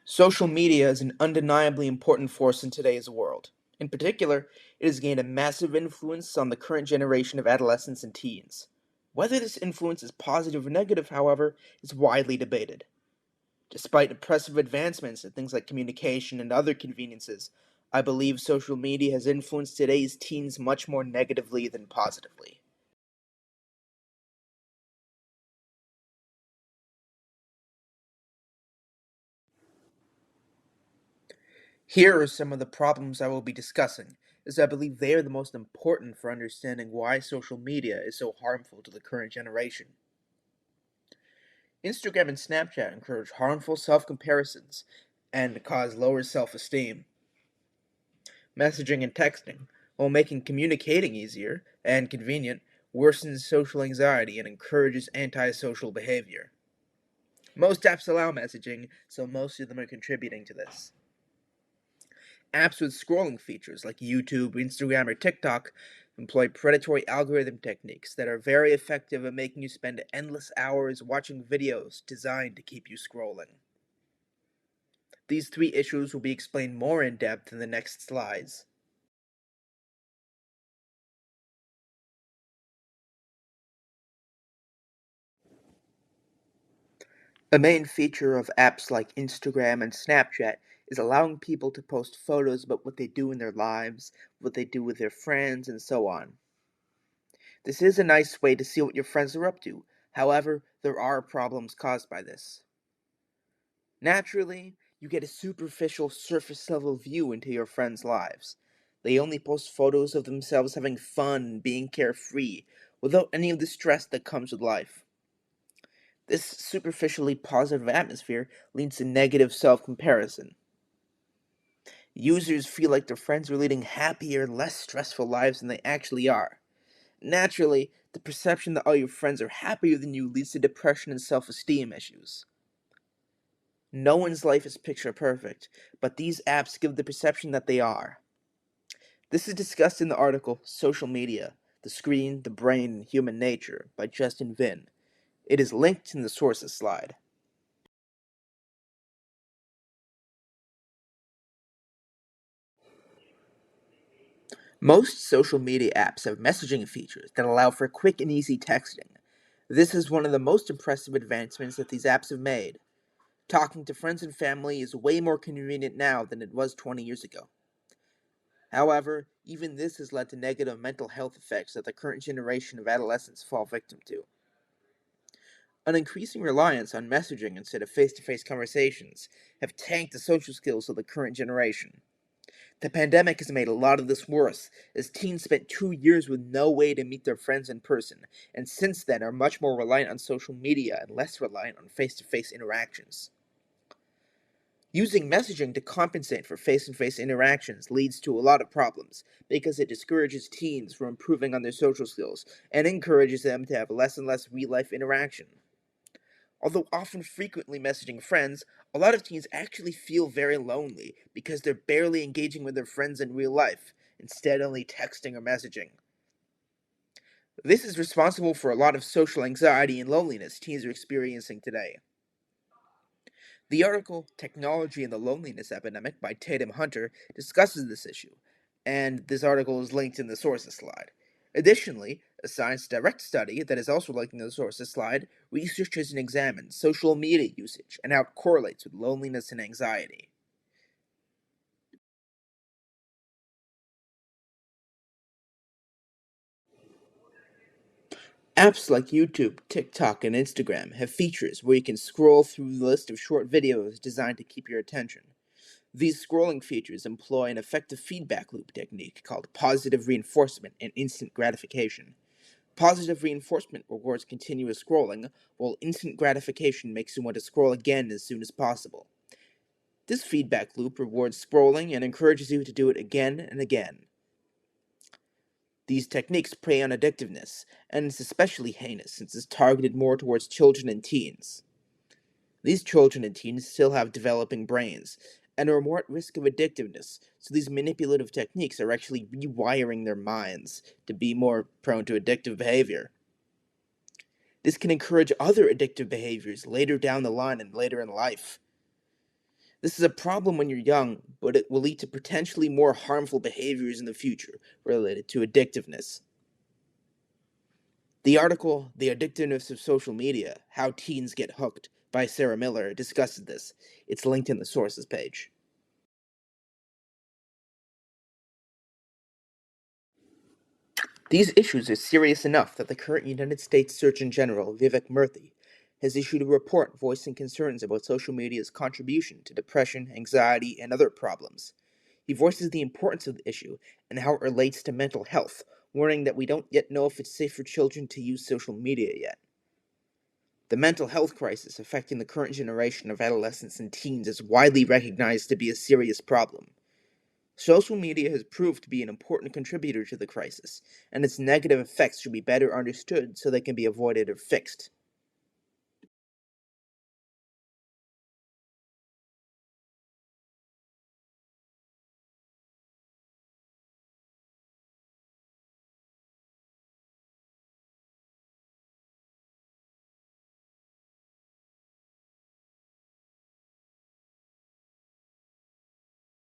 Social media is an undeniably important force in today's world. In particular, it has gained a massive influence on the current generation of adolescents and teens. Whether this influence is positive or negative, however, is widely debated. Despite impressive advancements in things like communication and other conveniences, I believe social media has influenced today's teens much more negatively than positively. Here are some of the problems I will be discussing, as I believe they are the most important for understanding why social media is so harmful to the current generation. Instagram and Snapchat encourage harmful self comparisons and cause lower self esteem. Messaging and texting, while making communicating easier and convenient, worsens social anxiety and encourages antisocial behavior. Most apps allow messaging, so most of them are contributing to this. Apps with scrolling features like YouTube, Instagram, or TikTok employ predatory algorithm techniques that are very effective at making you spend endless hours watching videos designed to keep you scrolling. These three issues will be explained more in depth in the next slides. A main feature of apps like Instagram and Snapchat is allowing people to post photos about what they do in their lives, what they do with their friends, and so on. This is a nice way to see what your friends are up to. However, there are problems caused by this. Naturally, you get a superficial, surface level view into your friends' lives. They only post photos of themselves having fun and being carefree, without any of the stress that comes with life. This superficially positive atmosphere leads to negative self comparison. Users feel like their friends are leading happier, less stressful lives than they actually are. Naturally, the perception that all your friends are happier than you leads to depression and self esteem issues. No one's life is picture perfect, but these apps give the perception that they are. This is discussed in the article Social Media, the Screen, the Brain, and Human Nature by Justin Vinn. It is linked in the sources slide. Most social media apps have messaging features that allow for quick and easy texting. This is one of the most impressive advancements that these apps have made. Talking to friends and family is way more convenient now than it was 20 years ago. However, even this has led to negative mental health effects that the current generation of adolescents fall victim to. An increasing reliance on messaging instead of face to face conversations have tanked the social skills of the current generation. The pandemic has made a lot of this worse, as teens spent 2 years with no way to meet their friends in person, and since then are much more reliant on social media and less reliant on face to face interactions. Using messaging to compensate for face to face interactions leads to a lot of problems, because it discourages teens from improving on their social skills and encourages them to have less and less real life interaction. Although often frequently messaging friends, a lot of teens actually feel very lonely because they're barely engaging with their friends in real life, instead only texting or messaging. This is responsible for a lot of social anxiety and loneliness teens are experiencing today. The article Technology and the Loneliness Epidemic by Tatum Hunter discusses this issue, and this article is linked in the sources slide. Additionally, a Science Direct study that is also linked in the sources slide researches and examines social media usage and how it correlates with loneliness and anxiety. Apps like YouTube, TikTok, and Instagram have features where you can scroll through the list of short videos designed to keep your attention. These scrolling features employ an effective feedback loop technique called positive reinforcement and instant gratification. Positive reinforcement rewards continuous scrolling, while instant gratification makes you want to scroll again as soon as possible. This feedback loop rewards scrolling and encourages you to do it again and again. These techniques prey on addictiveness, and it's especially heinous since it's targeted more towards children and teens. These children and teens still have developing brains and are more at risk of addictiveness, so these manipulative techniques are actually rewiring their minds to be more prone to addictive behavior. This can encourage other addictive behaviors later down the line and later in life. This is a problem when you're young, but it will lead to potentially more harmful behaviors in the future related to addictiveness. The article, The Addictiveness of Social Media How Teens Get Hooked, by Sarah Miller, discusses this. It's linked in the sources page. These issues are serious enough that the current United States Surgeon General, Vivek Murthy, has issued a report voicing concerns about social media's contribution to depression, anxiety, and other problems. He voices the importance of the issue and how it relates to mental health, warning that we don't yet know if it's safe for children to use social media yet. The mental health crisis affecting the current generation of adolescents and teens is widely recognized to be a serious problem. Social media has proved to be an important contributor to the crisis, and its negative effects should be better understood so they can be avoided or fixed.